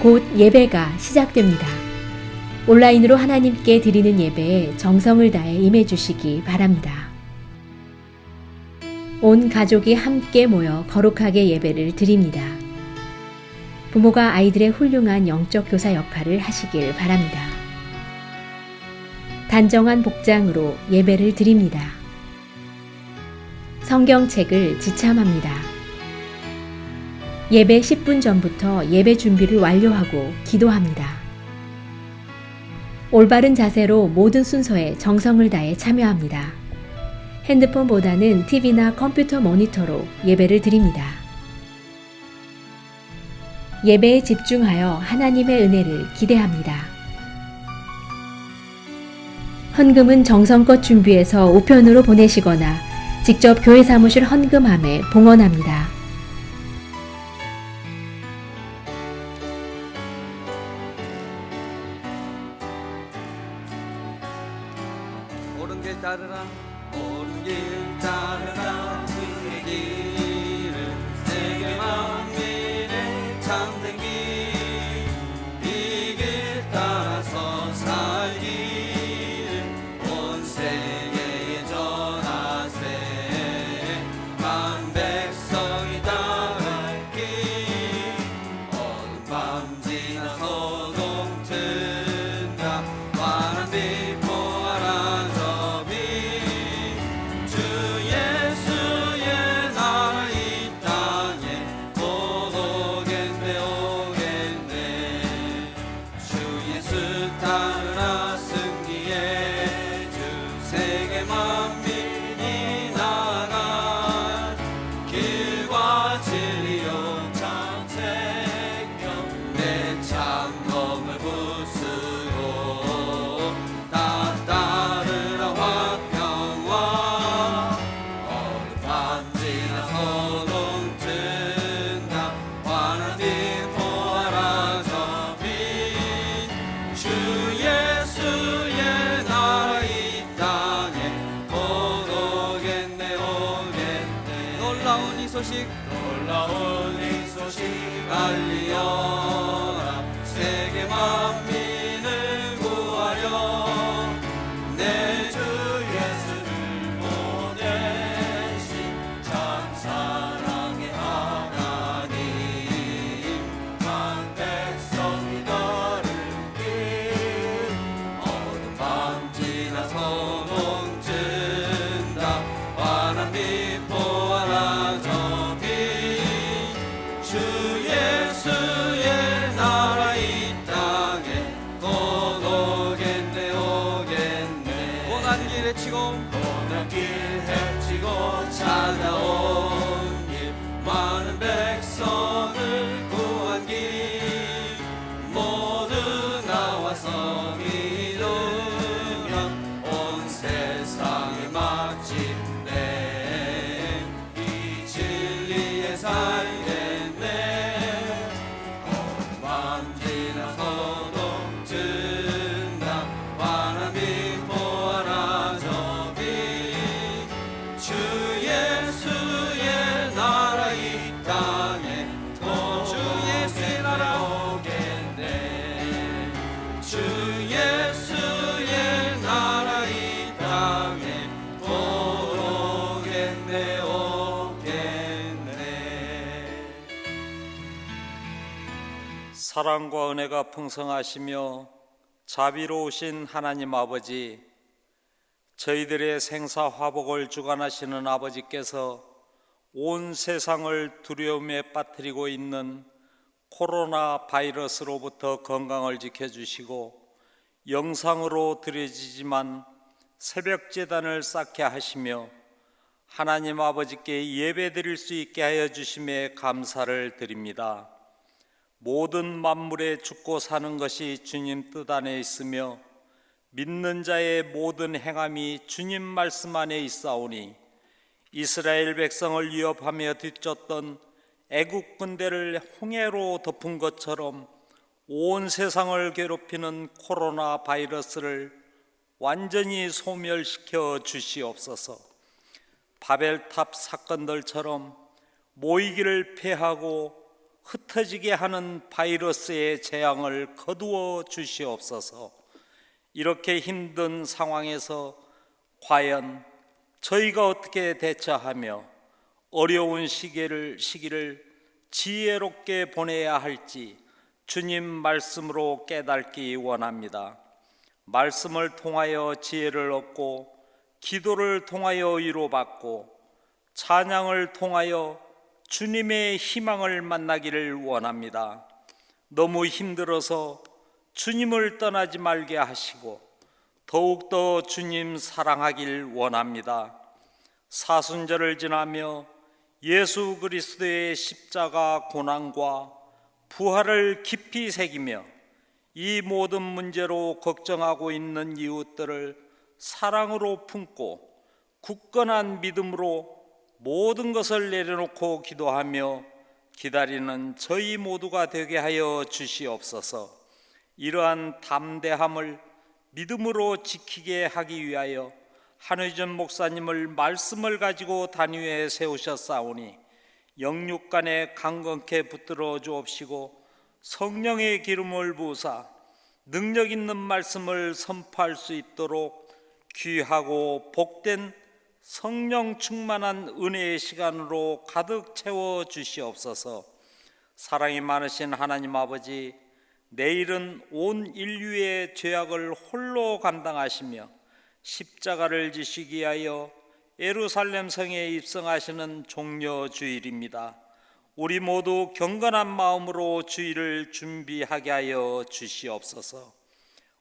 곧 예배가 시작됩니다. 온라인으로 하나님께 드리는 예배에 정성을 다해 임해 주시기 바랍니다. 온 가족이 함께 모여 거룩하게 예배를 드립니다. 부모가 아이들의 훌륭한 영적 교사 역할을 하시길 바랍니다. 단정한 복장으로 예배를 드립니다. 성경책을 지참합니다. 예배 10분 전부터 예배 준비를 완료하고 기도합니다. 올바른 자세로 모든 순서에 정성을 다해 참여합니다. 핸드폰보다는 TV나 컴퓨터 모니터로 예배를 드립니다. 예배에 집중하여 하나님의 은혜를 기대합니다. 헌금은 정성껏 준비해서 우편으로 보내시거나 직접 교회 사무실 헌금함에 봉헌합니다. 옳은 길 따르라 옳은 길 따르라 그의 길을 세계 만민의 참된 길 이 길 따라서 살기를 온 세계에 전하세 만 백성이 따를 길 어둠 밤 지나서도 튼다 환한 빛 보아라 저비 주 예수의 나라 이 땅에 곧 오겠네 오겠네 주 예수 따르라 승리의 주 세계 만민이 나아갈 길과 진리요 참 생명 내 참검을 부수고 다 따르라 화평와 어느 밤 지나서 동튼다 환한 빛 보아라 저빛 주 예수의 나라 이 땅에 곧 오겠네 오겠네 놀라운 이 소식 알리어라 세계 만민을 구하려 내 주 예수를 보내신 참 사랑의 하나님 만 백성이 따를 길 어둠 밤 지나서 동튼다 환한 빛 보아라 저빛 주 예수의 나라 이 땅에 곧 오겠네 오겠네 고난 길 헤치고 찾아온 길 많은 백성을 구한 길 모두 나와서 믿으면 온 세상의 마침내 이 진리에 살겠네 어둠 밤 지나서 동튼다 환한 빛 보아라 저빛 주 예수의 나라 이 땅에 곧 주 예수의 나라 오겠네 주 예수의 나라 이 땅에 곧 오겠네 오겠네 사랑과 은혜가 풍성하시며 자비로우신 하나님 아버지, 저희들의 생사 화복을 주관하시는 아버지께서 온 세상을 두려움에 빠뜨리고 있는 코로나 바이러스로부터 건강을 지켜주시고 영상으로 드려지지만 새벽 제단을 쌓게 하시며 하나님 아버지께 예배드릴 수 있게 하여 주심에 감사를 드립니다. 모든 만물에 죽고 사는 것이 주님 뜻 안에 있으며 믿는 자의 모든 행함이 주님 말씀 안에 있사오니 이스라엘 백성을 위협하며 뒤쫓던 애국 군대를 홍해로 덮은 것처럼 온 세상을 괴롭히는 코로나 바이러스를 완전히 소멸시켜 주시옵소서. 바벨탑 사건들처럼 모이기를 패하고 흩어지게 하는 바이러스의 재앙을 거두어 주시옵소서. 이렇게 힘든 상황에서 과연 저희가 어떻게 대처하며 어려운 시기를 지혜롭게 보내야 할지 주님 말씀으로 깨닫기 원합니다. 말씀을 통하여 지혜를 얻고, 기도를 통하여 위로받고, 찬양을 통하여 주님의 희망을 만나기를 원합니다. 너무 힘들어서 주님을 떠나지 말게 하시고 더욱더 주님 사랑하길 원합니다. 사순절을 지나며 예수 그리스도의 십자가 고난과 부활을 깊이 새기며 이 모든 문제로 걱정하고 있는 이웃들을 사랑으로 품고 굳건한 믿음으로 모든 것을 내려놓고 기도하며 기다리는 저희 모두가 되게 하여 주시옵소서. 이러한 담대함을 믿음으로 지키게 하기 위하여 한의전 목사님을 말씀을 가지고 단위에 세우셨사오니 영육간에 강건케 붙들어 주옵시고 성령의 기름을 부으사 능력 있는 말씀을 선포할 수 있도록 귀하고 복된 성령 충만한 은혜의 시간으로 가득 채워 주시옵소서. 사랑이 많으신 하나님 아버지, 내일은 온 인류의 죄악을 홀로 감당하시며 십자가를 지시기 위하여 예루살렘 성에 입성하시는 종려 주일입니다. 우리 모두 경건한 마음으로 주일을 준비하게 하여 주시옵소서.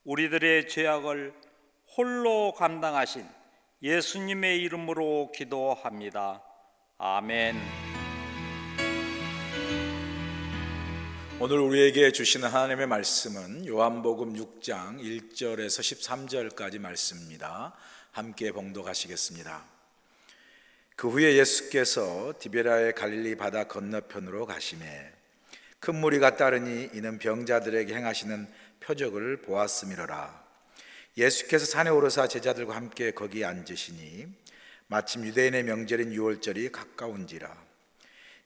우리들의 죄악을 홀로 감당하신 예수님의 이름으로 기도합니다. 아멘. 오늘 우리에게 주시는 하나님의 말씀은 요한복음 6장 1절에서 13절까지 말씀입니다. 함께 봉독하시겠습니다. 그 후에 예수께서 디베라의 갈릴리 바다 건너편으로 가시매 큰 무리가 따르니 이는 병자들에게 행하시는 표적을 보았음이로라. 예수께서 산에 오르사 제자들과 함께 거기 앉으시니 마침 유대인의 명절인 유월절이 가까운지라.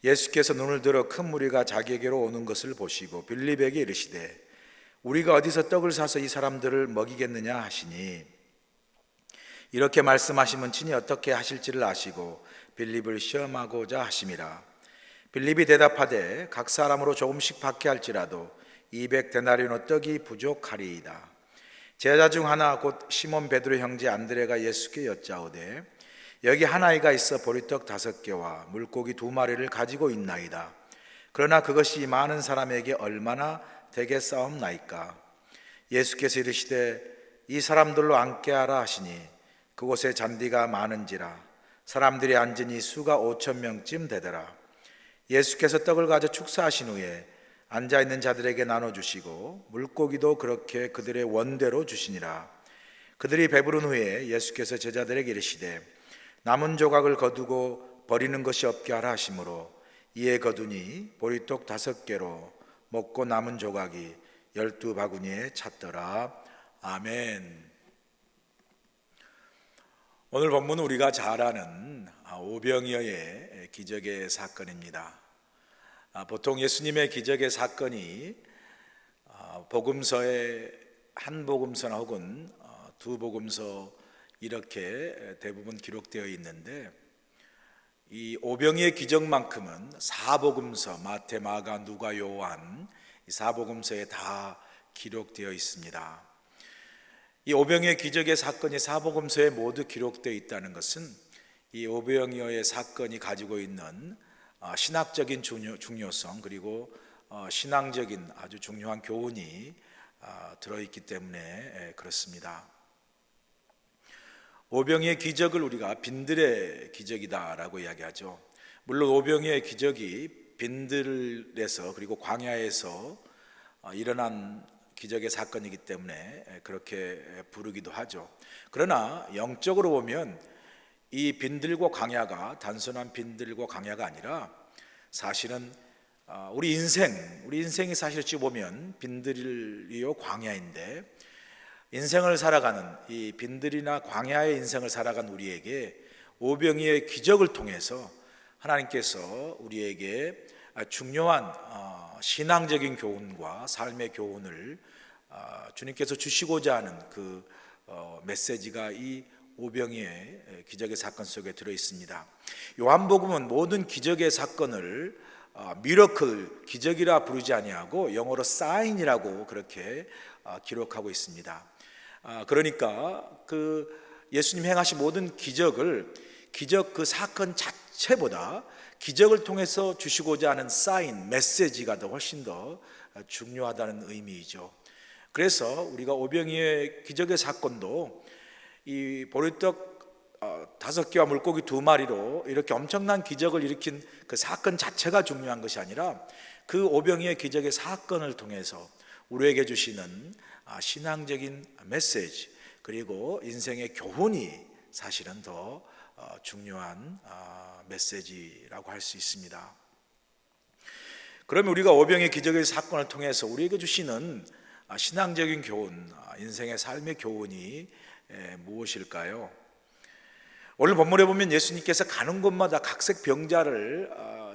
예수께서 눈을 들어 큰 무리가 자기에게로 오는 것을 보시고 빌립에게 이르시되 우리가 어디서 떡을 사서 이 사람들을 먹이겠느냐 하시니, 이렇게 말씀하시면 친히 어떻게 하실지를 아시고 빌립을 시험하고자 하심이라. 빌립이 대답하되 각 사람으로 조금씩 받게 할지라도 200데나리온 떡이 부족하리이다. 제자 중 하나 곧 시몬 베드로 형제 안드레가 예수께 여짜오되 여기 한 아이가 있어 보리떡 5개와 물고기 2마리를 가지고 있나이다. 그러나 그것이 많은 사람에게 얼마나 되겠사옵나이까? 예수께서 이르시되 이 사람들로 앉게 하라 하시니 그곳에 잔디가 많은지라 사람들이 앉으니 수가 5,000명쯤 되더라. 예수께서 떡을 가져 축사하신 후에 앉아있는 자들에게 나눠주시고 물고기도 그렇게 그들의 원대로 주시니라. 그들이 배부른 후에 예수께서 제자들에게 이르시되 남은 조각을 거두고 버리는 것이 없게 하라 하시므로 이에 거두니 보리떡 5개로 먹고 남은 조각이 12바구니에 찼더라. 아멘. 오늘 본문은 우리가 잘 아는 오병이어의 기적의 사건입니다. 보통 예수님의 기적의 사건이 복음서의 한 복음서나 혹은 두 복음서 이렇게 대부분 기록되어 있는데, 이 오병이의 기적만큼은 사복음서 마태, 마가, 누가, 요한 이 사복음서에 다 기록되어 있습니다. 이 오병이의 기적의 사건이 사복음서에 모두 기록되어 있다는 것은 이 오병이어의 사건이 가지고 있는 신학적인 중요성 그리고 신앙적인 아주 중요한 교훈이 들어있기 때문에 그렇습니다. 오병이의 기적을 우리가 빈들의 기적이다라고 이야기하죠. 물론 오병이의 기적이 빈들에서 그리고 광야에서 일어난 기적의 사건이기 때문에 그렇게 부르기도 하죠. 그러나 영적으로 보면 이 빈들과 광야가 단순한 빈들과 광야가 아니라 사실은 우리 인생이 사실 어찌 보면 빈들이요 광야인데, 인생을 살아가는 이 빈들이나 광야의 인생을 살아간 우리에게 오병이의 기적을 통해서 하나님께서 우리에게 중요한 신앙적인 교훈과 삶의 교훈을 주님께서 주시고자 하는 그 메시지가 이 오병이의 기적의 사건 속에 들어 있습니다. 요한복음은 모든 기적의 사건을 미러클, 기적이라 부르지 아니하고 영어로 사인이라고 그렇게 기록하고 있습니다. 그러니까 그 예수님 행하신 모든 기적을 기적 그 사건 자체보다 기적을 통해서 주시고자 하는 사인, 메시지가 더 훨씬 더 중요하다는 의미이죠. 그래서 우리가 오병이의 기적의 사건도 이 보리떡 5개와 물고기 2마리로 이렇게 엄청난 기적을 일으킨 그 사건 자체가 중요한 것이 아니라 그 오병이의 기적의 사건을 통해서 우리에게 주시는 신앙적인 메시지, 그리고 인생의 교훈이 사실은 더 중요한 메시지라고 할 수 있습니다. 그러면 우리가 오병이의 기적의 사건을 통해서 우리에게 주시는 신앙적인 교훈, 인생의 삶의 교훈이 무엇일까요? 오늘 본문에 보면 예수님께서 가는 곳마다 각색 병자를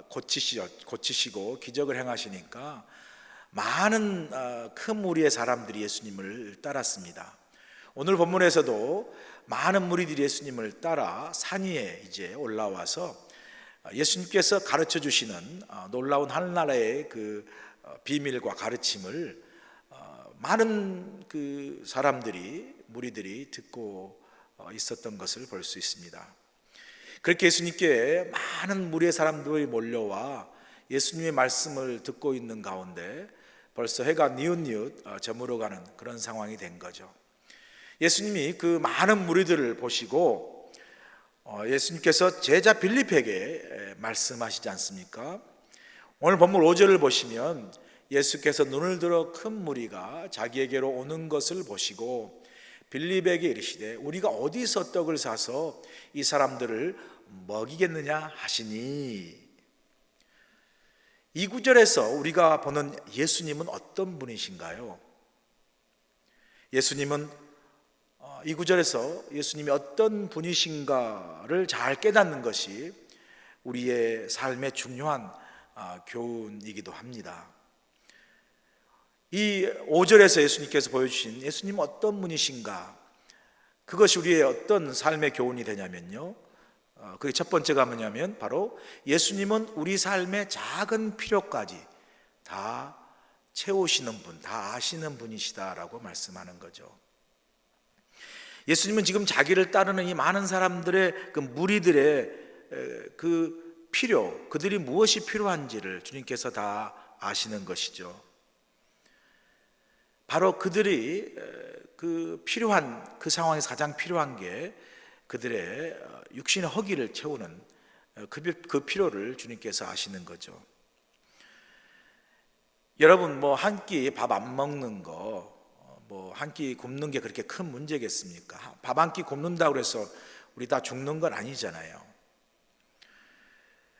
고치시고 기적을 행하시니까 많은 큰 무리의 사람들이 예수님을 따랐습니다. 오늘 본문에서도 많은 무리들이 예수님을 따라 산 위에 이제 올라와서 예수님께서 가르쳐 주시는 놀라운 하늘나라의 그 비밀과 가르침을 많은 그 사람들이, 무리들이 듣고 있었던 것을 볼 수 있습니다. 그렇게 예수님께 많은 무리의 사람들이 몰려와 예수님의 말씀을 듣고 있는 가운데 벌써 해가 뉘웃뉘웃 저물어가는 그런 상황이 된 거죠. 예수님이 그 많은 무리들을 보시고 예수님께서 제자 빌립에게 말씀하시지 않습니까? 오늘 본문 5절을 보시면 예수께서 눈을 들어 큰 무리가 자기에게로 오는 것을 보시고 빌립에게 이르시되 우리가 어디서 떡을 사서 이 사람들을 먹이겠느냐 하시니, 이 구절에서 우리가 보는 예수님은 어떤 분이신가요? 예수님은 이 구절에서 예수님이 어떤 분이신가를 잘 깨닫는 것이 우리의 삶의 중요한 교훈이기도 합니다. 이 5절에서 예수님께서 보여주신 예수님은 어떤 분이신가, 그것이 우리의 어떤 삶의 교훈이 되냐면요, 그게 첫 번째가 뭐냐면 바로 예수님은 우리 삶의 작은 필요까지 다 채우시는 분, 다 아시는 분이시다라고 말씀하는 거죠. 예수님은 지금 자기를 따르는 이 많은 사람들의 그 무리들의 그 필요, 그들이 무엇이 필요한지를 주님께서 다 아시는 것이죠. 바로 그들이 그 필요한, 그 상황에서 가장 필요한 게 그들의 육신의 허기를 채우는 그 필요를 주님께서 아시는 거죠. 여러분, 뭐 한 끼 밥 안 먹는 거, 뭐 한 끼 굶는 게 그렇게 큰 문제겠습니까? 밥 한 끼 굶는다고 해서 우리 다 죽는 건 아니잖아요.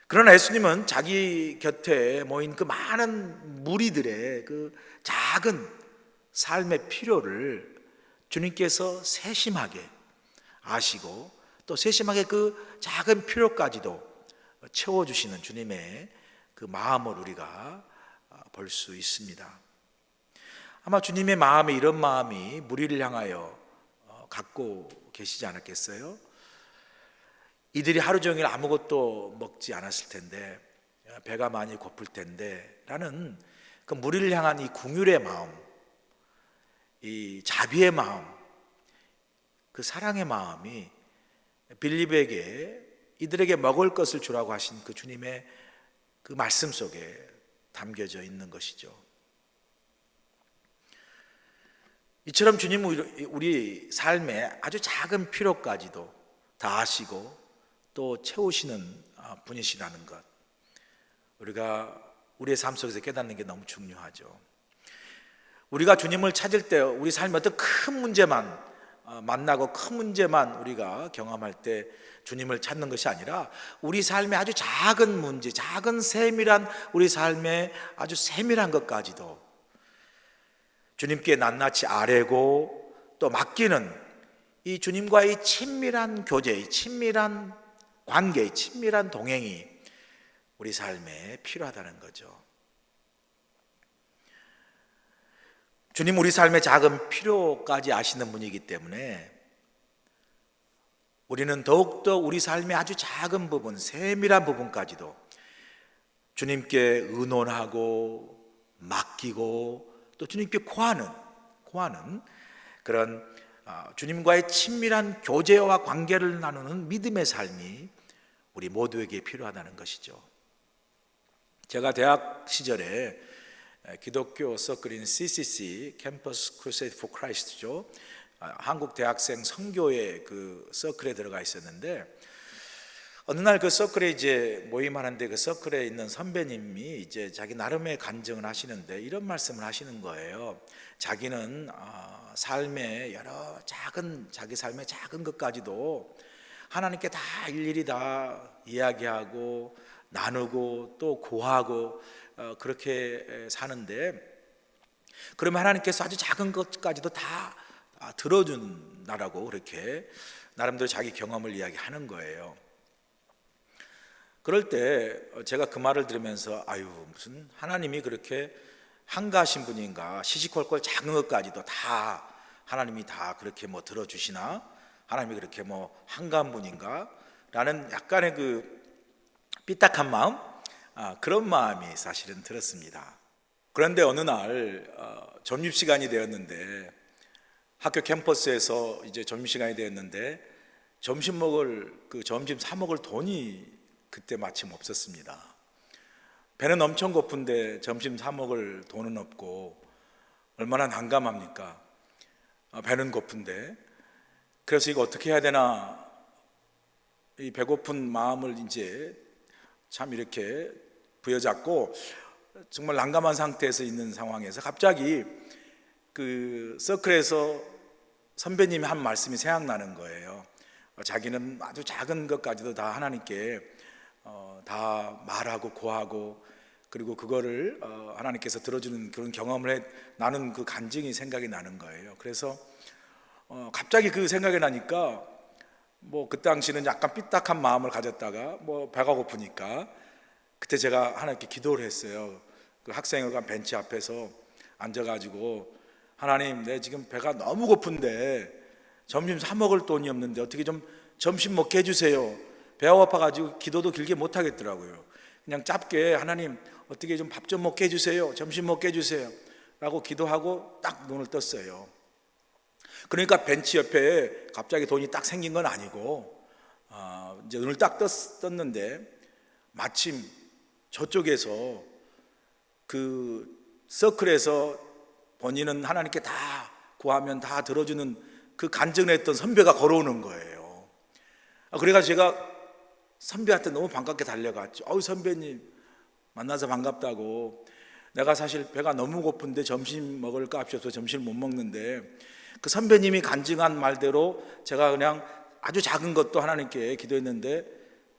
그러나 예수님은 자기 곁에 모인 그 많은 무리들의 그 작은 삶의 필요를 주님께서 세심하게 아시고 또 세심하게 그 작은 필요까지도 채워주시는 주님의 그 마음을 우리가 볼 수 있습니다. 아마 주님의 마음에 이런 마음이 무리를 향하여 갖고 계시지 않았겠어요? 이들이 하루 종일 아무것도 먹지 않았을 텐데, 배가 많이 고플 텐데 라는 그 무리를 향한 이 긍휼의 마음, 이 자비의 마음, 그 사랑의 마음이 빌립에게 이들에게 먹을 것을 주라고 하신 그 주님의 그 말씀 속에 담겨져 있는 것이죠. 이처럼 주님은 우리 삶의 아주 작은 필요까지도 다 아시고 또 채우시는 분이시라는 것, 우리가 우리의 삶 속에서 깨닫는 게 너무 중요하죠. 우리가 주님을 찾을 때 우리 삶의 어떤 큰 문제만 만나고 큰 문제만 우리가 경험할 때 주님을 찾는 것이 아니라 우리 삶의 아주 작은 문제, 작은 세밀한 우리 삶의 아주 세밀한 것까지도 주님께 낱낱이 아뢰고 또 맡기는 이 주님과의 친밀한 교제, 친밀한 관계, 친밀한 동행이 우리 삶에 필요하다는 거죠. 주님 우리 삶의 작은 필요까지 아시는 분이기 때문에 우리는 더욱더 우리 삶의 아주 작은 부분, 세밀한 부분까지도 주님께 의논하고 맡기고 또 주님께 구하는 그런 주님과의 친밀한 교제와 관계를 나누는 믿음의 삶이 우리 모두에게 필요하다는 것이죠. 제가 대학 시절에 기독교 서클인 CCC 캠퍼스 크루세이드 포 크라이스트죠. 한국 대학생 선교회 그 서클에 들어가 있었는데 어느 날 그 서클에 이제 모임하는데 그 서클에 있는 선배님이 이제 자기 나름의 간증을 하시는데 이런 말씀을 하시는 거예요. 자기는 삶의 여러 자기 삶의 작은 것까지도 하나님께 다 일일이 다 이야기하고 나누고 또 고하고 그렇게 사는데 그러면 하나님께서 아주 작은 것까지도 다 들어준다라고 그렇게 나름대로 자기 경험을 이야기하는 거예요. 그럴 때 제가 그 말을 들으면서 무슨 하나님이 그렇게 한가하신 분인가, 시시콜콜 작은 것까지도 다 하나님이 다 그렇게 뭐 들어주시나, 하나님이 그렇게 뭐 한가한 분인가 라는 약간의 그 삐딱한 마음, 그런 마음이 사실은 들었습니다. 그런데 어느 날 점심시간이 되었는데 학교 캠퍼스에서 이제 점심시간이 되었는데 점심 사 먹을 돈이 그때 마침 없었습니다. 배는 엄청 고픈데 점심 사 먹을 돈은 없고 얼마나 난감합니까? 배는 고픈데. 그래서 이거 어떻게 해야 되나, 이 배고픈 마음을 이제 참 이렇게 부여잡고 정말 난감한 상태에서 있는 상황에서 갑자기 그 서클에서 선배님이 한 말씀이 생각나는 거예요. 자기는 아주 작은 것까지도 다 하나님께 다 말하고 고하고 그리고 그거를 하나님께서 들어주는 그런 경험을 나눈 그 간증이 생각이 나는 거예요. 그래서 갑자기 그 생각이 나니까 뭐 그 당시는 약간 삐딱한 마음을 가졌다가 뭐 배가 고프니까 그때 제가 하나님께 기도를 했어요. 그 학생회관 벤치 앞에서 앉아가지고 하나님, 내 지금 배가 너무 고픈데 점심 사 먹을 돈이 없는데 어떻게 좀 점심 먹게 해주세요. 배가 고파가지고 기도도 길게 못 하겠더라고요. 그냥 짧게 하나님 어떻게 좀 밥 좀 먹게 해주세요. 점심 먹게 해주세요 라고 기도하고 딱 눈을 떴어요. 그러니까 벤치 옆에 갑자기 돈이 딱 생긴 건 아니고 이제 눈을 딱 떴는데 마침 저쪽에서 그 서클에서 본인은 하나님께 다 구하면 다 들어주는 그 간증을 했던 선배가 걸어오는 거예요. 그래가지고 제가 선배한테 너무 반갑게 달려갔죠. 선배님 만나서 반갑다고. 내가 사실 배가 너무 고픈데 점심 먹을 값이 없어서 점심을 못 먹는데 그 선배님이 간증한 말대로 제가 그냥 아주 작은 것도 하나님께 기도했는데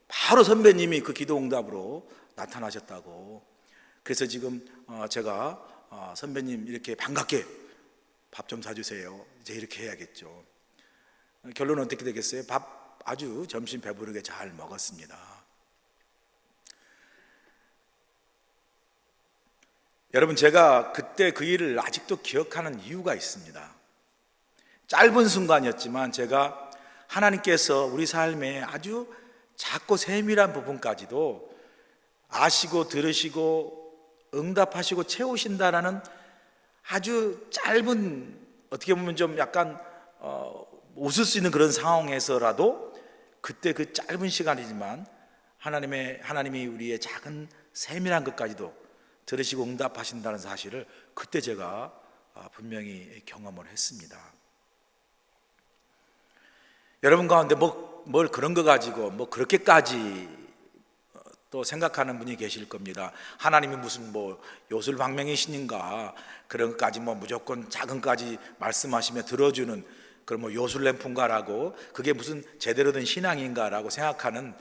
바로 선배님이 그 기도 응답으로 나타나셨다고. 그래서 지금 제가 선배님 이렇게 반갑게 밥 좀 사주세요. 이제 이렇게 해야겠죠. 결론은 어떻게 되겠어요? 밥 아주 점심 배부르게 잘 먹었습니다. 여러분, 제가 그때 그 일을 아직도 기억하는 이유가 있습니다. 짧은 순간이었지만 제가 하나님께서 우리 삶에 아주 작고 세밀한 부분까지도 아시고 들으시고 응답하시고 채우신다라는 아주 짧은, 어떻게 보면 좀 약간 웃을 수 있는 그런 상황에서라도 그때 그 짧은 시간이지만 하나님이 우리의 작은 세밀한 것까지도 들으시고 응답하신다는 사실을 그때 제가 분명히 경험을 했습니다. 여러분 가운데 뭘 그런 거 가지고 뭐 그렇게까지 또 생각하는 분이 계실 겁니다. 하나님이 무슨 뭐 요술방명이신가, 그런 것까지 뭐 무조건 작은 것까지 말씀하시며 들어주는 그런 뭐 요술램프인가라고, 그게 무슨 제대로 된 신앙인가라고 생각하는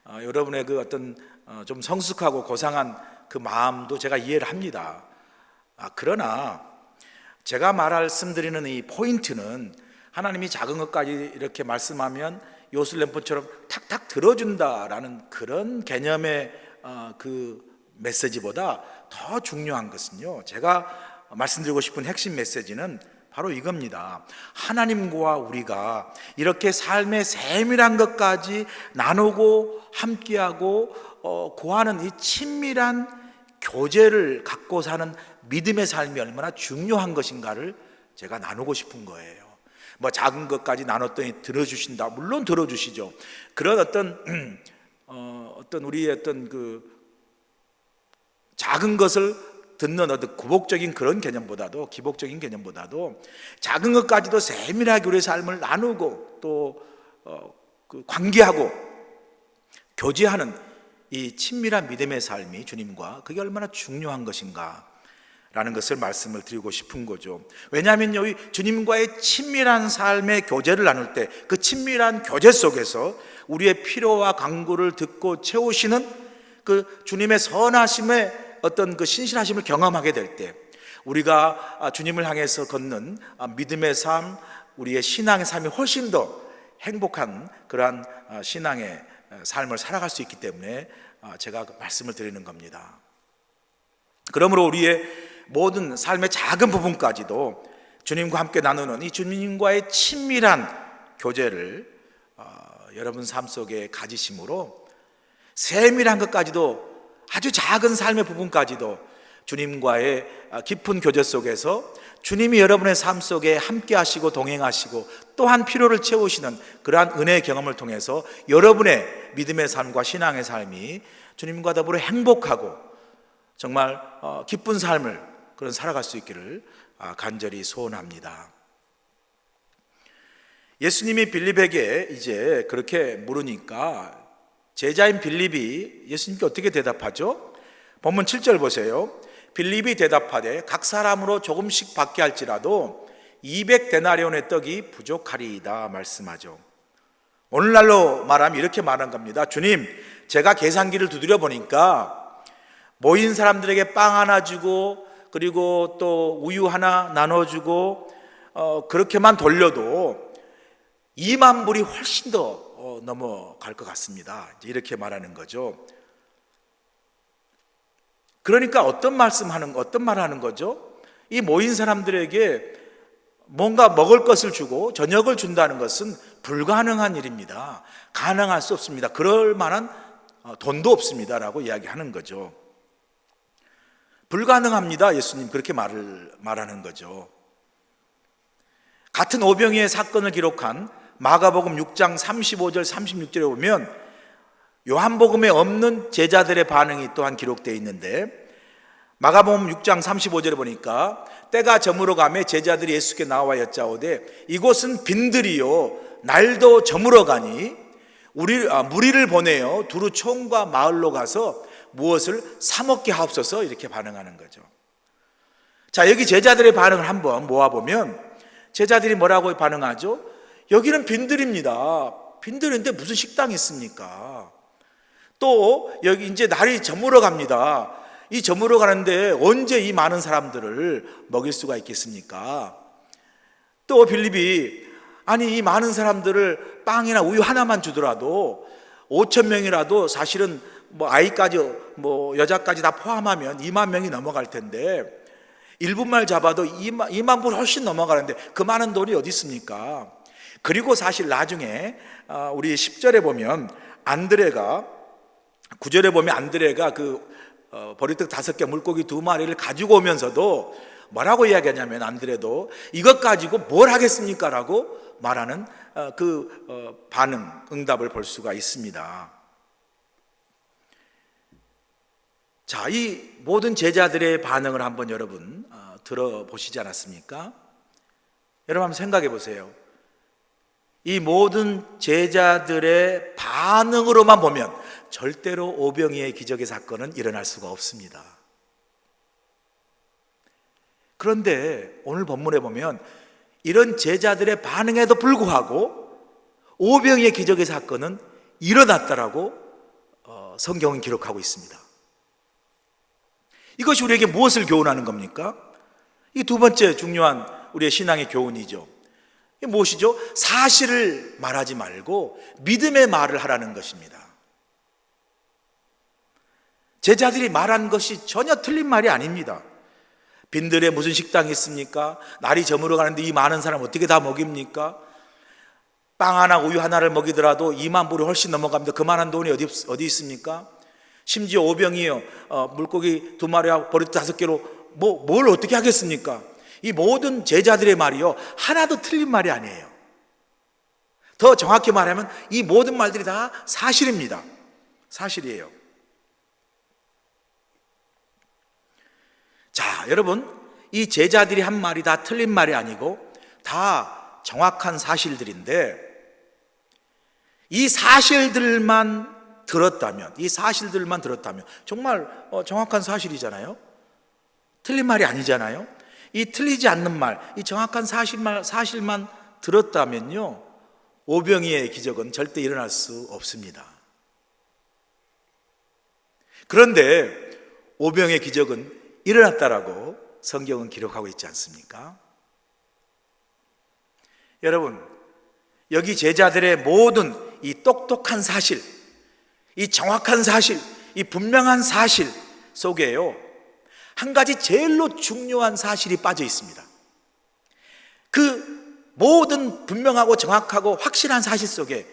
여러분의 그 어떤 좀 성숙하고 고상한 그 마음도 제가 이해를 합니다. 그러나 제가 말씀드리는 이 포인트는 하나님이 작은 것까지 이렇게 말씀하면 요술램프처럼 탁탁 들어준다라는 그런 개념의 그 메시지보다 더 중요한 것은요, 제가 말씀드리고 싶은 핵심 메시지는 바로 이겁니다. 하나님과 우리가 이렇게 삶의 세밀한 것까지 나누고 함께하고 고하는 이 친밀한 교제를 갖고 사는 믿음의 삶이 얼마나 중요한 것인가를 제가 나누고 싶은 거예요. 뭐 작은 것까지 나눴더니 들어주신다, 물론 들어주시죠. 그런 어떤 우리의 어떤 그 작은 것을 듣는 어떤 기복적인 개념보다도 작은 것까지도 세밀하게 우리의 삶을 나누고 또 그 관계하고 교제하는 이 친밀한 믿음의 삶이 주님과 그게 얼마나 중요한 것인가 라는 것을 말씀을 드리고 싶은 거죠. 왜냐하면 여기 주님과의 친밀한 삶의 교제를 나눌 때 그 친밀한 교제 속에서 우리의 필요와 간구를 듣고 채우시는 그 주님의 선하심의 어떤 그 신실하심을 경험하게 될 때 우리가 주님을 향해서 걷는 믿음의 삶, 우리의 신앙의 삶이 훨씬 더 행복한 그러한 신앙의 삶을 살아갈 수 있기 때문에 제가 말씀을 드리는 겁니다. 그러므로 우리의 모든 삶의 작은 부분까지도 주님과 함께 나누는 이 주님과의 친밀한 교제를 여러분 삶 속에 가지심으로 세밀한 것까지도 아주 작은 삶의 부분까지도 주님과의 깊은 교제 속에서 주님이 여러분의 삶 속에 함께 하시고 동행하시고 또한 필요를 채우시는 그러한 은혜의 경험을 통해서 여러분의 믿음의 삶과 신앙의 삶이 주님과 더불어 행복하고 정말 기쁜 삶을 그런 살아갈 수 있기를 간절히 소원합니다. 예수님이 빌립에게 이제 그렇게 물으니까 제자인 빌립이 예수님께 어떻게 대답하죠? 본문 7절 보세요. 빌립이 대답하되 각 사람으로 조금씩 받게 할지라도 200데나리온의 떡이 부족하리이다 말씀하죠. 오늘날로 말하면 이렇게 말한 겁니다. 주님, 제가 계산기를 두드려 보니까 모인 사람들에게 빵 하나 주고 그리고 또 우유 하나 나눠주고 그렇게만 돌려도 2만 불이 훨씬 더 넘어갈 것 같습니다. 이렇게 말하는 거죠. 그러니까 어떤 말을 하는 거죠? 이 모인 사람들에게 뭔가 먹을 것을 주고 저녁을 준다는 것은 불가능한 일입니다. 가능할 수 없습니다. 그럴 만한 돈도 없습니다라고 이야기하는 거죠. 불가능합니다. 예수님 그렇게 말하는 거죠. 같은 오병이의 사건을 기록한 마가복음 6장 35절 36절에 보면 요한복음에 없는 제자들의 반응이 또한 기록되어 있는데 마가복음 6장 35절에 보니까 때가 저물어 가매 제자들이 예수께 나와 여짜오되 이곳은 빈들이요 날도 저물어 가니 무리를 보내어 두루 촌과 마을로 가서 무엇을 사 먹게 하옵소서 이렇게 반응하는 거죠. 자, 여기 제자들의 반응을 한번 모아보면 제자들이 뭐라고 반응하죠? 여기는 빈들입니다. 빈들인데 무슨 식당이 있습니까? 또 여기 이제 날이 저물어 갑니다. 이 저물어 가는데 언제 이 많은 사람들을 먹일 수가 있겠습니까? 또 빌립이 아니 이 많은 사람들을 빵이나 우유 하나만 주더라도 5천 명이라도 사실은 뭐 아이까지 뭐 여자까지 다 포함하면 2만 명이 넘어갈 텐데 1분말 잡아도 2만 불 훨씬 넘어가는데 그 많은 돈이 어디 있습니까? 그리고 사실 나중에 우리 10절에 보면 안드레가 9절에 보면 안드레가 그 보리떡 5개 물고기 2마리를 가지고 오면서도 뭐라고 이야기하냐면 안드레도 이것 가지고 뭘 하겠습니까? 라고 말하는 그 반응, 응답을 볼 수가 있습니다. 자, 이 모든 제자들의 반응을 한번 여러분 들어보시지 않았습니까? 여러분 한번 생각해 보세요. 이 모든 제자들의 반응으로만 보면 절대로 오병이의 기적의 사건은 일어날 수가 없습니다. 그런데 오늘 본문에 보면 이런 제자들의 반응에도 불구하고 오병이의 기적의 사건은 일어났다라고 성경은 기록하고 있습니다. 이것이 우리에게 무엇을 교훈하는 겁니까? 이 두 번째 중요한 우리의 신앙의 교훈이죠. 이게 무엇이죠? 사실을 말하지 말고 믿음의 말을 하라는 것입니다. 제자들이 말한 것이 전혀 틀린 말이 아닙니다. 빈들에 무슨 식당이 있습니까? 날이 저물어 가는데 이 많은 사람 어떻게 다 먹입니까? 빵 하나 우유 하나를 먹이더라도 2만 불이 훨씬 넘어갑니다. 그만한 돈이 어디 있습니까? 심지어 오병이요, 물고기 2마리하고 버릇 5개로 뭘 어떻게 하겠습니까? 이 모든 제자들의 말이요, 하나도 틀린 말이 아니에요. 더 정확히 말하면 이 모든 말들이 다 사실입니다. 사실이에요. 자, 여러분, 이 제자들이 한 말이 다 틀린 말이 아니고 다 정확한 사실들인데, 이 사실들만 들었다면 정말 정확한 사실이잖아요. 틀린 말이 아니잖아요. 이 틀리지 않는 말, 이 정확한 사실만 들었다면요, 오병이의 기적은 절대 일어날 수 없습니다. 그런데 오병이의 기적은 일어났다라고 성경은 기록하고 있지 않습니까? 여러분, 여기 제자들의 모든 이 똑똑한 사실, 이 정확한 사실, 이 분명한 사실 속에요, 한 가지 제일로 중요한 사실이 빠져 있습니다. 그 모든 분명하고 정확하고 확실한 사실 속에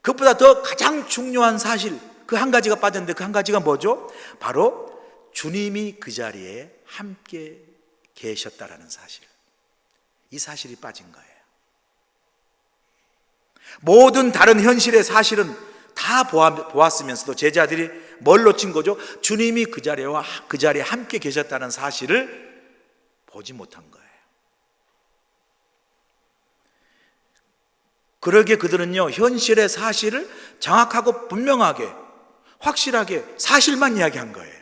그것보다 더 가장 중요한 사실, 그 한 가지가 빠졌는데 그 한 가지가 뭐죠? 바로 주님이 그 자리에 함께 계셨다라는 사실. 이 사실이 빠진 거예요. 모든 다른 현실의 사실은 다 보았으면서도 제자들이 뭘 놓친 거죠? 주님이 그 자리에 함께 계셨다는 사실을 보지 못한 거예요. 그러기에 그들은요, 현실의 사실을 정확하고 분명하게, 확실하게 사실만 이야기한 거예요.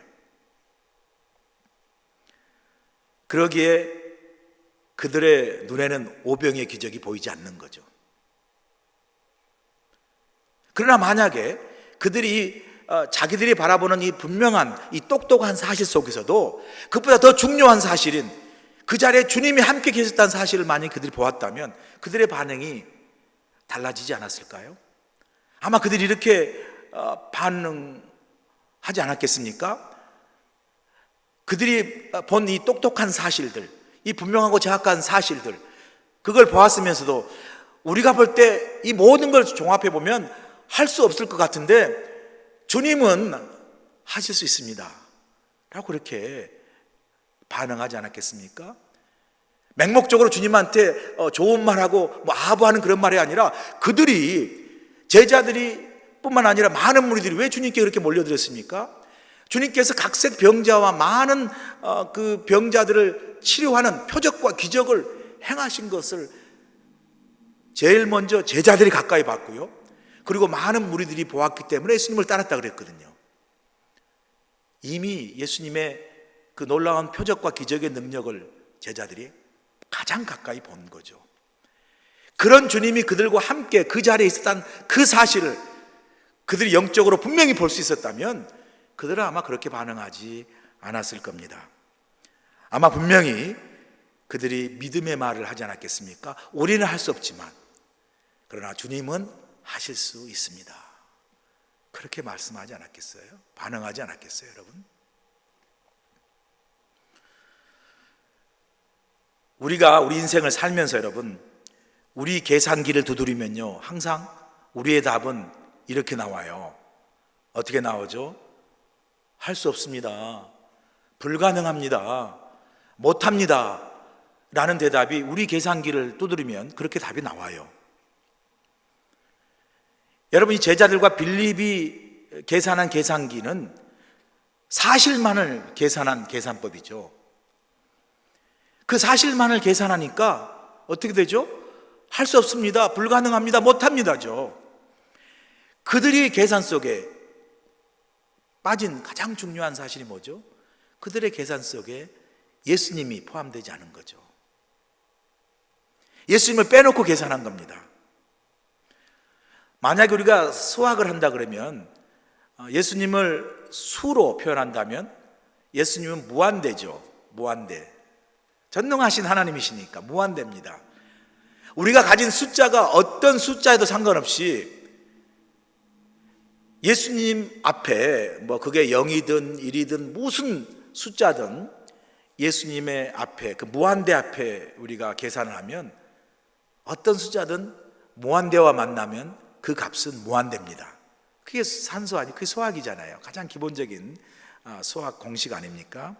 그러기에 그들의 눈에는 오병이의 기적이 보이지 않는 거죠. 그러나 만약에 그들이 자기들이 바라보는 이 분명한, 이 똑똑한 사실 속에서도 그것보다 더 중요한 사실인 그 자리에 주님이 함께 계셨다는 사실을 만약 그들이 보았다면 그들의 반응이 달라지지 않았을까요? 아마 그들이 이렇게 반응하지 않았겠습니까? 그들이 본 이 똑똑한 사실들, 이 분명하고 정확한 사실들, 그걸 보았으면서도 우리가 볼 때 이 모든 걸 종합해 보면 할 수 없을 것 같은데 주님은 하실 수 있습니다 라고 그렇게 반응하지 않았겠습니까? 맹목적으로 주님한테 좋은 말하고 아부하는 그런 말이 아니라, 제자들이 뿐만 아니라 많은 무리들이 왜 주님께 그렇게 몰려들었습니까? 주님께서 각색 병자와 많은 그 병자들을 치료하는 표적과 기적을 행하신 것을 제일 먼저 제자들이 가까이 봤고요, 그리고 많은 무리들이 보았기 때문에 예수님을 따랐다 그랬거든요. 이미 예수님의 그 놀라운 표적과 기적의 능력을 제자들이 가장 가까이 본 거죠. 그런 주님이 그들과 함께 그 자리에 있었다는 그 사실을 그들이 영적으로 분명히 볼 수 있었다면 그들은 아마 그렇게 반응하지 않았을 겁니다. 아마 분명히 그들이 믿음의 말을 하지 않았겠습니까? 우리는 할 수 없지만 그러나 주님은 하실 수 있습니다, 그렇게 말씀하지 않았겠어요? 반응하지 않았겠어요, 여러분? 우리가 우리 인생을 살면서 여러분, 우리 계산기를 두드리면요, 항상 우리의 답은 이렇게 나와요. 어떻게 나오죠? 할 수 없습니다, 불가능합니다, 못합니다 라는 대답이 우리 계산기를 두드리면 그렇게 답이 나와요. 여러분, 이 제자들과 빌립이 계산한 계산기는 사실만을 계산한 계산법이죠. 그 사실만을 계산하니까 어떻게 되죠? 할 수 없습니다, 불가능합니다, 못합니다죠. 그들이 계산 속에 빠진 가장 중요한 사실이 뭐죠? 그들의 계산 속에 예수님이 포함되지 않은 거죠. 예수님을 빼놓고 계산한 겁니다. 만약에 우리가 수학을 한다 그러면 예수님을 수로 표현한다면 예수님은 무한대죠. 무한대. 전능하신 하나님이시니까 무한대입니다. 우리가 가진 숫자가 어떤 숫자에도 상관없이 예수님 앞에 뭐 그게 0이든 1이든 무슨 숫자든 예수님의 앞에 그 무한대 앞에 우리가 계산을 하면 어떤 숫자든 무한대와 만나면 그 값은 무한대입니다. 그게 산수 아니, 그게 수학이잖아요. 가장 기본적인 수학 공식 아닙니까?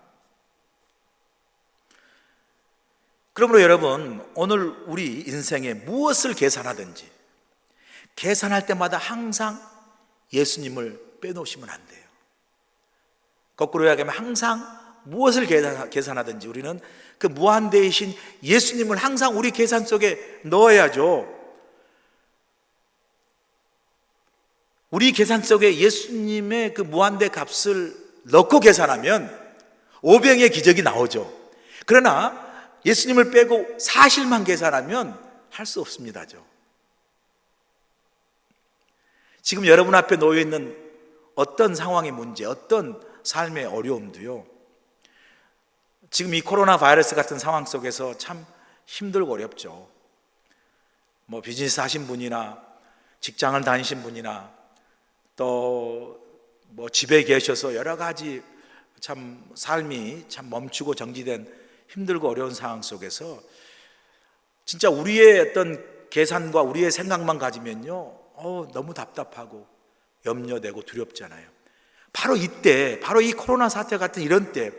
그러므로 여러분, 오늘 우리 인생에 무엇을 계산하든지 계산할 때마다 항상 예수님을 빼놓으시면 안 돼요. 거꾸로 이야기하면 항상 무엇을 계산하든지 우리는 그 무한대이신 예수님을 항상 우리 계산 속에 넣어야죠. 우리 계산 속에 예수님의 그 무한대 값을 넣고 계산하면 오병의 기적이 나오죠. 그러나 예수님을 빼고 사실만 계산하면 할 수 없습니다죠. 지금 여러분 앞에 놓여 있는 어떤 상황의 문제, 어떤 삶의 어려움도요, 지금 이 코로나 바이러스 같은 상황 속에서 참 힘들고 어렵죠. 뭐 비즈니스 하신 분이나 직장을 다니신 분이나 또 뭐 집에 계셔서 여러 가지 참 삶이 참 멈추고 정지된 힘들고 어려운 상황 속에서 진짜 우리의 어떤 계산과 우리의 생각만 가지면요, 너무 답답하고 염려되고 두렵잖아요. 바로 이때, 바로 이 코로나 사태 같은 이런 때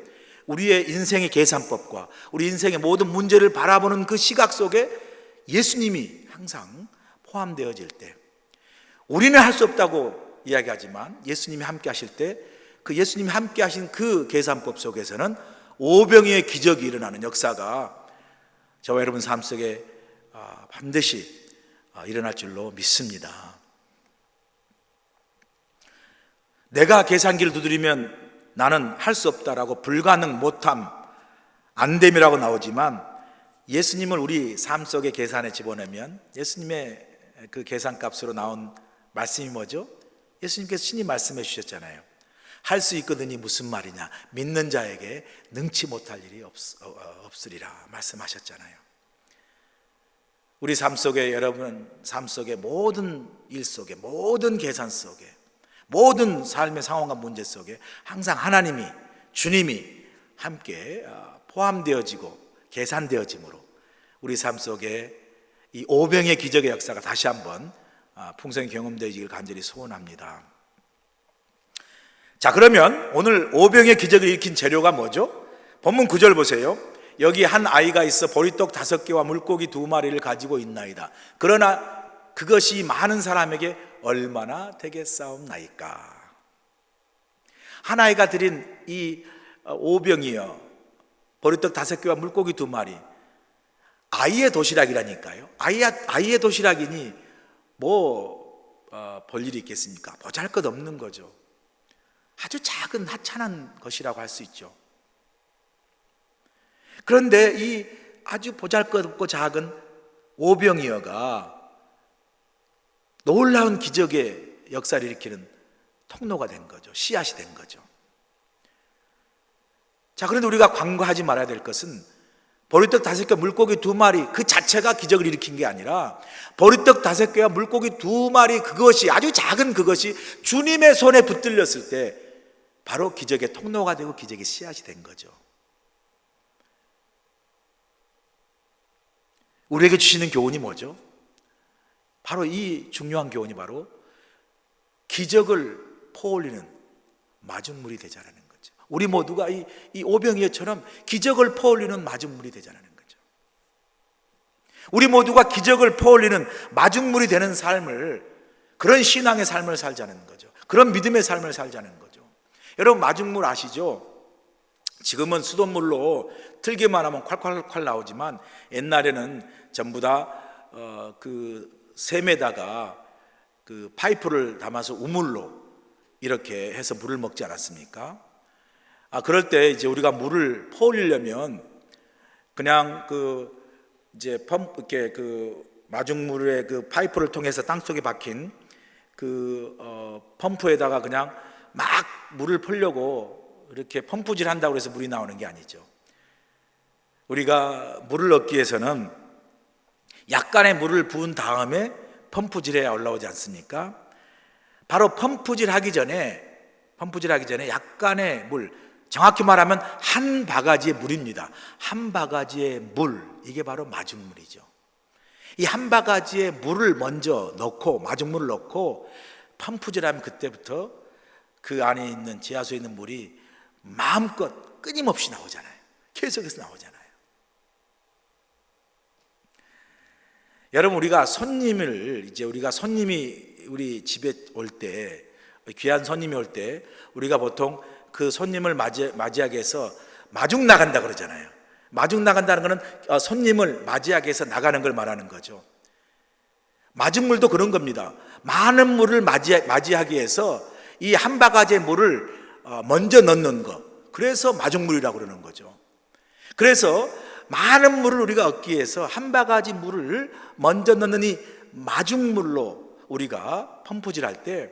우리의 인생의 계산법과 우리 인생의 모든 문제를 바라보는 그 시각 속에 예수님이 항상 포함되어질 때, 우리는 할 수 없다고 이야기하지만 예수님이 함께 하실 때 그 예수님이 함께 하신 그 계산법 속에서는 오병이의 기적이 일어나는 역사가 저와 여러분 삶 속에 반드시 일어날 줄로 믿습니다. 내가 계산기를 두드리면 나는 할 수 없다라고 불가능, 못함, 안됨이라고 나오지만 예수님을 우리 삶 속의 계산에 집어넣으면 예수님의 그 계산값으로 나온 말씀이 뭐죠? 예수님께서 친히 말씀해 주셨잖아요. 할 수 있거든이 무슨 말이냐? 믿는 자에게 능치 못할 일이 없으리라 말씀하셨잖아요. 우리 삶 속에, 여러분 삶 속에 모든 일 속에, 모든 계산 속에, 모든 삶의 상황과 문제 속에 항상 하나님이, 주님이 함께 포함되어지고 계산되어짐으로 우리 삶 속에 이 오병의 기적의 역사가 다시 한번 풍성히 경험되어지길 간절히 소원합니다. 자, 그러면 오늘 오병의 기적을 일으킨 재료가 뭐죠? 본문 9절 보세요. 여기 한 아이가 있어 보리떡 5개와 물고기 2마리를 가지고 있나이다. 그러나 그것이 많은 사람에게 얼마나 되겠사옵나이까. 한 아이가 드린 이 오병이요, 보리떡 5개와 물고기 2마리, 아이의 도시락이라니까요. 아이의 도시락이니 볼 일이 있겠습니까? 보잘것없는 거죠. 아주 작은 하찮은 것이라고 할 수 있죠. 그런데 이 아주 보잘것없고 작은 오병이어가 놀라운 기적의 역사를 일으키는 통로가 된 거죠. 씨앗이 된 거죠. 자, 그런데 우리가 간과하지 말아야 될 것은 보리떡 5개, 물고기 2마리 그 자체가 기적을 일으킨 게 아니라 보리떡 5개와 물고기 2마리 그것이, 아주 작은 그것이 주님의 손에 붙들렸을 때 바로 기적의 통로가 되고 기적의 씨앗이 된 거죠. 우리에게 주시는 교훈이 뭐죠? 바로 이 중요한 교훈이 바로 기적을 퍼올리는 마중물이 되자라는 거죠. 우리 모두가 이 오병이어처럼 기적을 퍼올리는 마중물이 되자라는 거죠. 우리 모두가 기적을 퍼올리는 마중물이 되는 삶을, 그런 신앙의 삶을 살자는 거죠. 그런 믿음의 삶을 살자는 거죠. 여러분, 마중물 아시죠? 지금은 수돗물로 틀기만 하면 콸콸콸 나오지만 옛날에는 전부 다 그 샘에다가 그 파이프를 담아서 우물로 이렇게 해서 물을 먹지 않았습니까? 그럴 때 이제 우리가 물을 퍼올리려면 그냥 이제 이렇게 마중물의 그 파이프를 통해서 땅속에 박힌 펌프에다가 그냥 막 물을 풀려고 이렇게 펌프질 한다고 해서 물이 나오는 게 아니죠. 우리가 물을 얻기 위해서는 약간의 물을 부은 다음에 펌프질해야 올라오지 않습니까? 바로 펌프질 하기 전에 약간의 물, 정확히 말하면 한 바가지의 물입니다. 한 바가지의 물, 이게 바로 마중물이죠. 이 한 바가지의 물을 먼저 넣고, 마중물을 넣고 펌프질하면 그때부터 그 안에 있는 지하수에 있는 물이 마음껏 끊임없이 나오잖아요. 계속해서 나오잖아요. 여러분, 우리가 손님이 우리 집에 올 때, 귀한 손님이 올 때 우리가 보통 그 손님을 맞이하기 위해서 마중 나간다 그러잖아요. 마중 나간다는 것은 손님을 맞이하기 위해서 나가는 걸 말하는 거죠. 마중물도 그런 겁니다. 많은 물을 맞이하기 위해서 이 한 바가지의 물을 먼저 넣는 것, 그래서 마중물이라고 그러는 거죠. 그래서 많은 물을 우리가 얻기 위해서 한 바가지 물을 먼저 넣는 이 마중물로 우리가 펌프질 할 때,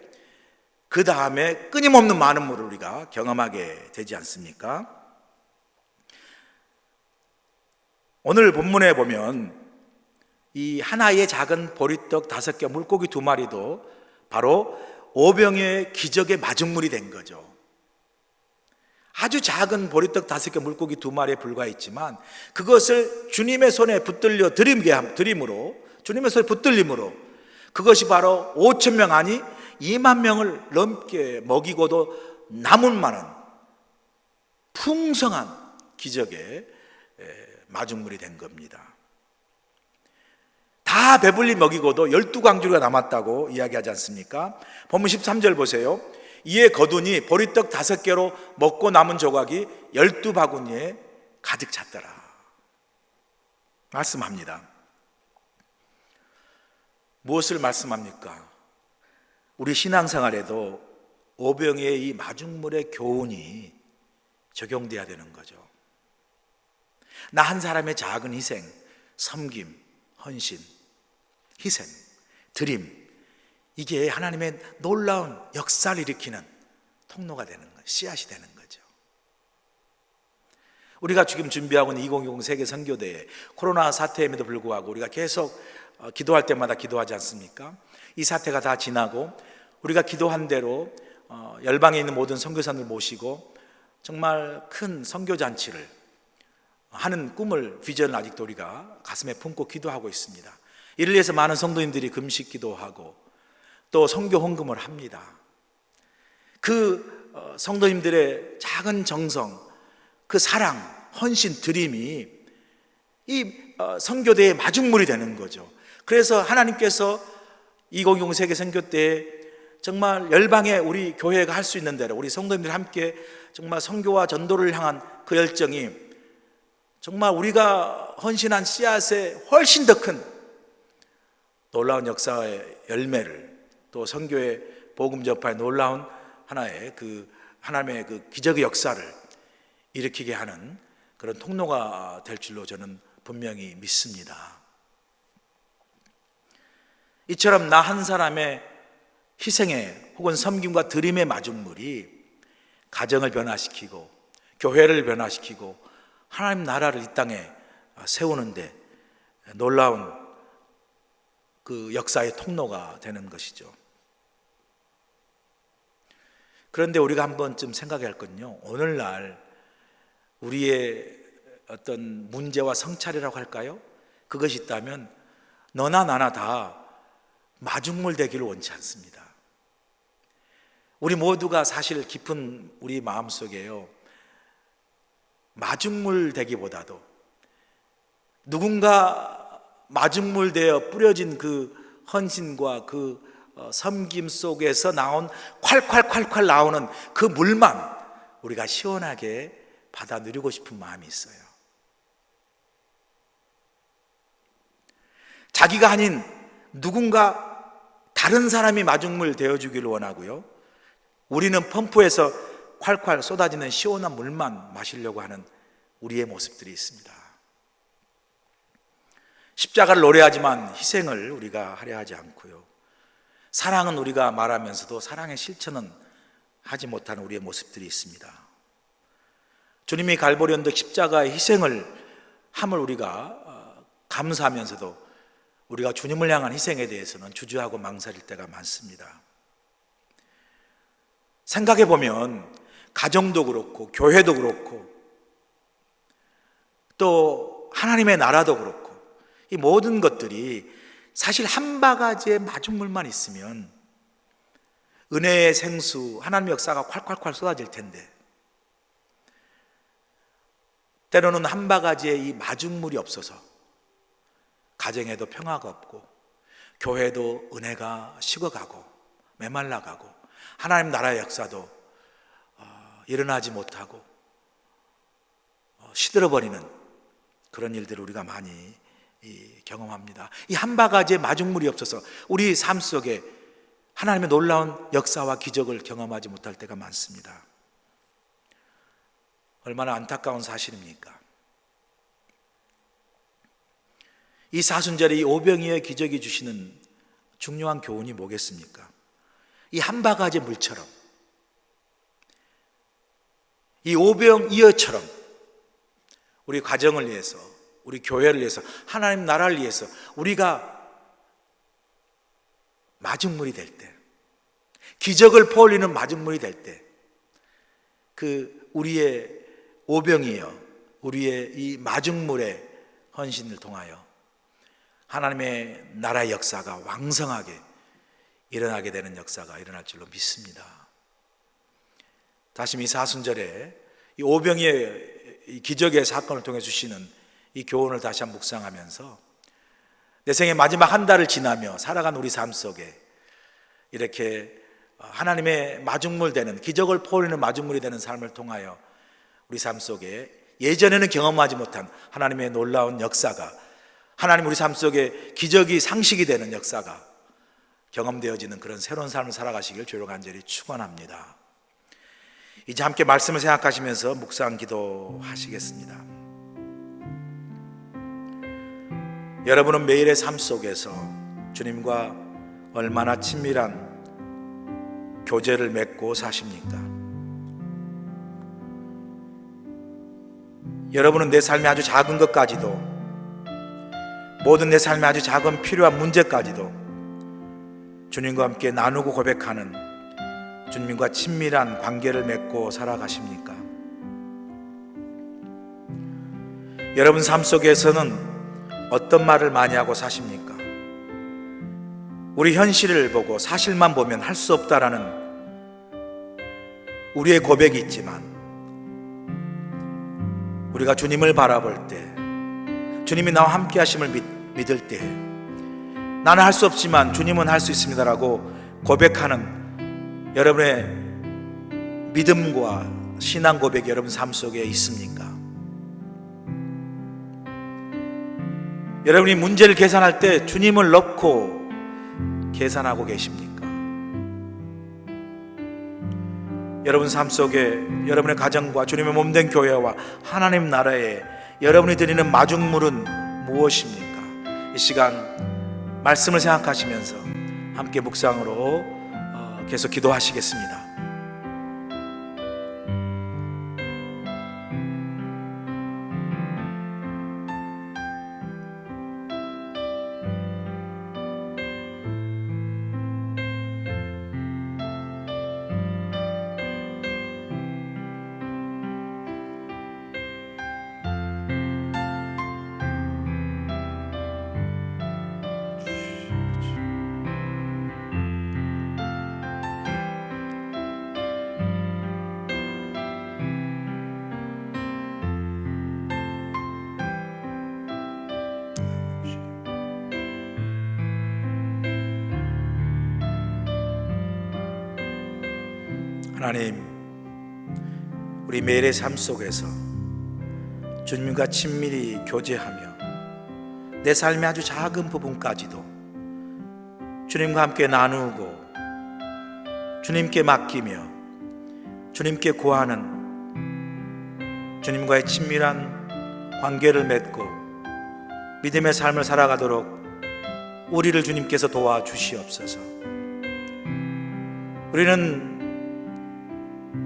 그 다음에 끊임없는 많은 물을 우리가 경험하게 되지 않습니까? 오늘 본문에 보면 이 하나의 작은 보리떡 5개, 물고기 2마리도 바로 오병이어의 기적의 마중물이 된 거죠. 아주 작은 보리떡 5개, 물고기 2마리에 불과했지만 그것을 주님의 손에 붙들려 드림으로, 주님의 손에 붙들림으로 그것이 바로 5,000명 아니 2만 명을 넘게 먹이고도 남을 만한 풍성한 기적의 마중물이 된 겁니다. 다 배불리 먹이고도 12광주리가 남았다고 이야기하지 않습니까? 본문 13절 보세요. 이에 거두니 보리떡 5개로 먹고 남은 조각이 12바구니에 가득 찼더라 말씀합니다. 무엇을 말씀합니까? 우리 신앙생활에도 오병이의 이 마중물의 교훈이 적용돼야 되는 거죠. 나 한 사람의 작은 희생, 섬김, 헌신, 희생, 드림, 이게 하나님의 놀라운 역사를 일으키는 통로가 되는 거예요. 씨앗이 되는 거죠. 우리가 지금 준비하고 있는 2020 세계 선교대회, 코로나 사태임에도 불구하고 우리가 계속 기도할 때마다 기도하지 않습니까? 이 사태가 다 지나고 우리가 기도한 대로 열방에 있는 모든 선교사님을 모시고 정말 큰 선교잔치를 하는 꿈을, 비전을 아직도 우리가 가슴에 품고 기도하고 있습니다. 이를 위해서 많은 성도님들이 금식 기도하고 또 선교 헌금을 합니다. 그 성도님들의 작은 정성, 그 사랑, 헌신, 드림이 이 선교대의 마중물이 되는 거죠. 그래서 하나님께서 2020 세계 선교 때 정말 열방에 우리 교회가 할 수 있는 대로 우리 성도님들 함께 정말 선교와 전도를 향한 그 열정이 정말 우리가 헌신한 씨앗에 훨씬 더 큰 놀라운 역사의 열매를, 또 선교의 복음 전파의 놀라운 하나의 그 하나님의 그 기적의 역사를 일으키게 하는 그런 통로가 될 줄로 저는 분명히 믿습니다. 이처럼 나 한 사람의 희생의 혹은 섬김과 드림의 마중물이 가정을 변화시키고 교회를 변화시키고 하나님 나라를 이 땅에 세우는데 놀라운 그 역사의 통로가 되는 것이죠. 그런데 우리가 한 번쯤 생각해야 할 건요, 오늘날 우리의 어떤 문제와 성찰이라고 할까요? 그것이 있다면 너나 나나 다 마중물 되기를 원치 않습니다. 우리 모두가 사실 깊은 우리 마음속에요, 마중물 되기보다도 누군가 마중물 되어 뿌려진 그 헌신과 그 섬김 속에서 나온 콸콸콸콸 나오는 그 물만 우리가 시원하게 받아 누리고 싶은 마음이 있어요. 자기가 아닌 누군가 다른 사람이 마중물 되어주기를 원하고요, 우리는 펌프에서 콸콸 쏟아지는 시원한 물만 마시려고 하는 우리의 모습들이 있습니다. 십자가를 노래하지만 희생을 우리가 하려 하지 않고요, 사랑은 우리가 말하면서도 사랑의 실천은 하지 못하는 우리의 모습들이 있습니다. 주님이 갈보리 언덕 십자가의 희생을 함을 우리가 감사하면서도 우리가 주님을 향한 희생에 대해서는 주저하고 망설일 때가 많습니다. 생각해 보면 가정도 그렇고 교회도 그렇고 또 하나님의 나라도 그렇고 이 모든 것들이 사실 한 바가지의 마중물만 있으면 은혜의 생수, 하나님의 역사가 콸콸콸 쏟아질 텐데 때로는 한 바가지의 이 마중물이 없어서 가정에도 평화가 없고 교회도 은혜가 식어가고 메말라가고 하나님 나라의 역사도 일어나지 못하고 시들어버리는 그런 일들을 우리가 많이 경험합니다. 이 한 바가지의 마중물이 없어서 우리 삶 속에 하나님의 놀라운 역사와 기적을 경험하지 못할 때가 많습니다. 얼마나 안타까운 사실입니까? 이 사순절에 이 오병이어의 기적이 주시는 중요한 교훈이 뭐겠습니까? 이 한 바가지 물처럼 이 오병이어처럼 우리 가정을 위해서, 우리 교회를 위해서, 하나님 나라를 위해서 우리가 마중물이 될 때, 기적을 퍼올리는 마중물이 될 때, 그 우리의 오병이어, 우리의 이 마중물의 헌신을 통하여 하나님의 나라의 역사가 왕성하게 일어나게 되는 역사가 일어날 줄로 믿습니다. 다시 이 사순절에 이 오병이의 이 기적의 사건을 통해 주시는 이 교훈을 다시 한번 묵상하면서 내 생의 마지막 한 달을 지나며 살아간 우리 삶 속에 이렇게 하나님의 마중물 되는, 기적을 퍼올리는 마중물이 되는 삶을 통하여 우리 삶 속에 예전에는 경험하지 못한 하나님의 놀라운 역사가, 하나님 우리 삶 속에 기적이 상식이 되는 역사가 경험되어지는 그런 새로운 삶을 살아가시길 주로 간절히 축원합니다. 이제 함께 말씀을 생각하시면서 묵상 기도하시겠습니다. 여러분은 매일의 삶 속에서 주님과 얼마나 친밀한 교제를 맺고 사십니까? 여러분은 내 삶의 아주 작은 것까지도, 모든 내 삶의 아주 작은 필요한 문제까지도 주님과 함께 나누고 고백하는 주님과 친밀한 관계를 맺고 살아가십니까? 여러분 삶 속에서는 어떤 말을 많이 하고 사십니까? 우리 현실을 보고 사실만 보면 할 수 없다라는 우리의 고백이 있지만, 우리가 주님을 바라볼 때, 주님이 나와 함께 하심을 믿을 때, 나는 할 수 없지만 주님은 할 수 있습니다라고 고백하는 여러분의 믿음과 신앙 고백이 여러분 삶 속에 있습니까? 여러분이 문제를 계산할 때 주님을 넣고 계산하고 계십니까? 여러분 삶 속에 여러분의 가정과 주님의 몸된 교회와 하나님 나라에 여러분이 드리는 마중물은 무엇입니까? 이 시간 말씀을 생각하시면서 함께 묵상으로 계속 기도하시겠습니다. 하나님, 우리 매일의 삶 속에서 주님과 친밀히 교제하며 내 삶의 아주 작은 부분까지도 주님과 함께 나누고 주님께 맡기며 주님께 구하는 주님과의 친밀한 관계를 맺고 믿음의 삶을 살아가도록 우리를 주님께서 도와주시옵소서. 우리는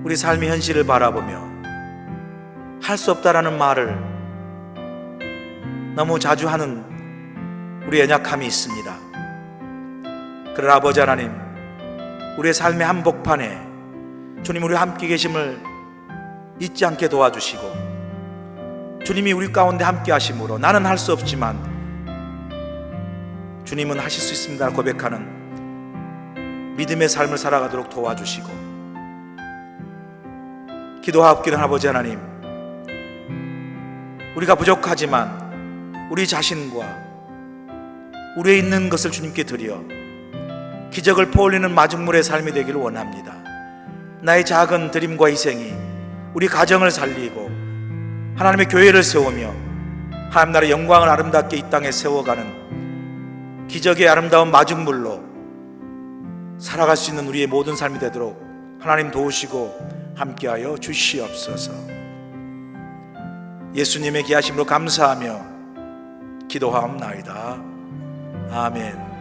우리 삶의 현실을 바라보며 할 수 없다라는 말을 너무 자주 하는 우리 연약함이 있습니다. 그러나 아버지 하나님, 우리의 삶의 한복판에 주님, 우리 함께 계심을 잊지 않게 도와주시고, 주님이 우리 가운데 함께 하심으로 나는 할 수 없지만 주님은 하실 수 있습니다 고백하는 믿음의 삶을 살아가도록 도와주시고, 기도하옵기는 아버지 하나님, 우리가 부족하지만 우리 자신과 우리에 있는 것을 주님께 드려 기적을 퍼올리는 마중물의 삶이 되기를 원합니다. 나의 작은 드림과 희생이 우리 가정을 살리고 하나님의 교회를 세우며 하나님 나라의 영광을 아름답게 이 땅에 세워가는 기적의 아름다운 마중물로 살아갈 수 있는 우리의 모든 삶이 되도록 하나님 도우시고 함께하여 주시옵소서. 예수님의 귀하심으로 감사하며 기도하옵나이다. 아멘.